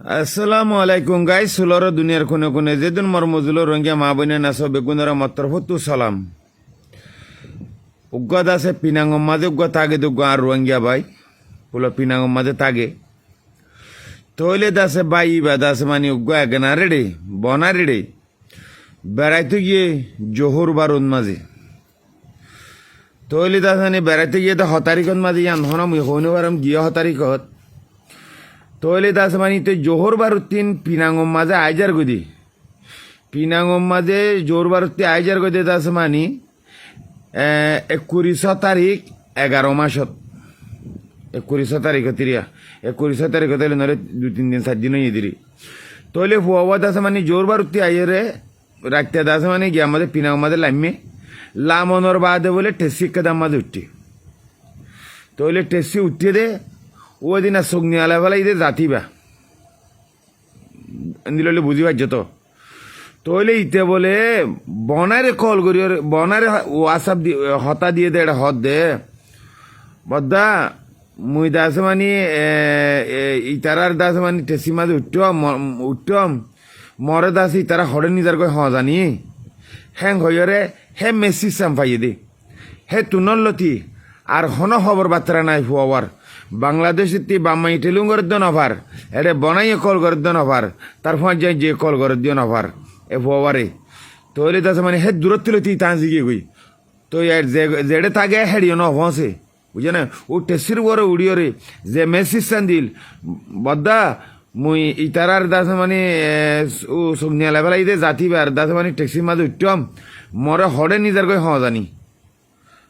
আসসালামু আলাইকুম গাই সুলর দুনিয়ার কোনে কোনে যেদিন মর মজুলো রঙ্গিয়া মা বইনে নাচ বেগুনের মত্তর ফতু সালাম উগ্গত আছে পিনাঙ্গম মাঝে উগ্গ তাগে দুগ্গ আর রঙ্গিয়া ভাই পুলো পিনাঙ্গম মাঝে তাগে তৈলে দাসে বাই বা দাসে মানে উগ্গ এগেনা রেডে বনা রেডে বেড়াইতে গিয়ে জোহর বারুন মাঝে তৈলে দাস মানে বেড়াইতে গিয়ে তো হতারিকত মাঝে ইয়ান হনম হইনে বারম গিয়ে হতারিকত তৈলে দাস মানে তো জোহর বারুত্তিন পিনাঙ্গম মাঝে আইজার গদি পিনাঙ্গম মাঝে জোহর বারুত্তি আইজার গদি দাস মানে 21 তারিখ 11 মাসত 21 তারিখ তিরিয়া 21 তারিখ তাইলে নরে 2-3 দিন 7 দিন দিরি তৈলে ফুয়া দাস মানে জোর বারুত্তি আইরে রাখতে দাস মানে গিয়ে আমাদের পিনাঙ্গম মাঝে লাম্মে লামনর বাদে বলে টেসি কদম মাঝে উঠি তৈলে টেসি উঠিয়ে দে ও দিন আর সগ্নি আলাবেলা ইদে জাতিবা দিলে বুঝি পারছ তো তৈলে ইতে বলে বনারে কল করি বনারে ওয়াটসঅ্যাপ হতা দিয়ে দে এটা হত দে বদ্দা মুই দাস মানি ইতারার দাস মানি টেসি মাঝে উঠম মরে দাস ইতারা হরে নিজার কই জানি হ্যাং হইরে হে মেসিজ চাম্পাইয়ে দে হে তুনর লতি আর হন খবর বার্তা নাই ফুয়ার বাংলাদেশের তি বাম্মাই টেলুং করে দিন অফার এটা বনাইয়ে কল করে দিন অফার তারপর যাই যে কল করে দিন অফার এ ফুয়ারে তৈলে দাস মানে হে দূরত্ব লতি তা জিগে গই তো যেড়ে তাগে হেড়িও ন হসে বুঝে না ও টেসির বড় উড়িও রে যে মেসিজ দিল বদ্দা মুই ইতারার দাস মানে ও সগ্নিয়া লেভেলা ইদে জাতিবার দাস মানে ট্যাক্সির মাঝে উঠম মরে হরে নিজার কই জানি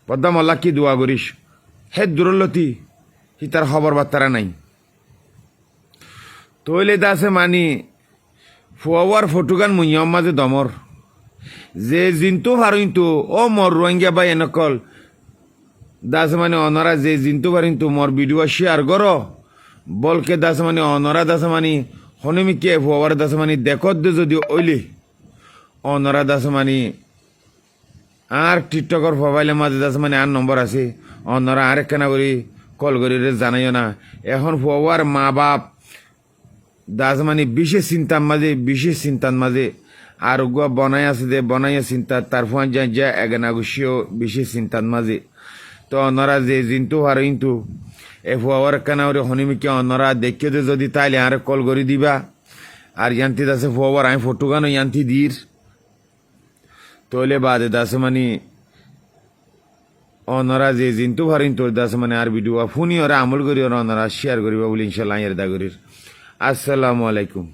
পদ্মা মল্লা কি দোয়া করিস হে দূরলতি হি তার খবর বার্তারা নাই তৈলে দাসে মানি ফুয়ার ফটোগান মুইয়ম মাঝে দমর যে জিন্তু ভারিন্তু ও মর রোহিঙ্গা বাই এনেকল দাস মানে অনরা যে জিন্তু ভারিন্তু মর ভিডিও শেয়ার কর বলকে দাস মানে অনরা দাস মানে হনুমিকে ফুয়ার দাস মানে দেখত দে যদি ওইলে অনরা দাস মানে আর টিকটকর মোবাইলের মাঝে দাস মানে আর নম্বর আছে অন্যরা আরেক কেনা করি কল করি জানাইও না এখন ফুয়ার মা বাপ দাস মানে বিশেষ চিন্তার মাঝে আর গুয়া বনাই আছে দে বনাইয়া চিন্তা তার ফোন যা এগানা গুছিও বিশেষ চিন্তার মাঝে তো অন্যরা যে জিন্তু আর কিন্তু এ ফুয়ার কেনা করি হনিমিকে অন্যরা দেখিয়ে দে যদি তাইলে আর কল করে দিবা আর ইয়ান্তি দাসে ফুয়ার আমি ফটো গানো ইয়ান্তি দির তৈলে বাদে দাস মানে অনরা যে জিন্তু ভারিন তোর দাস মানে আর ভিডিও ফোনই ওরা আমল করি ওরা অনরা শেয়ার করিবা বলে ইনশাল্লাহ এর দা করির আসসালামু আলাইকুম।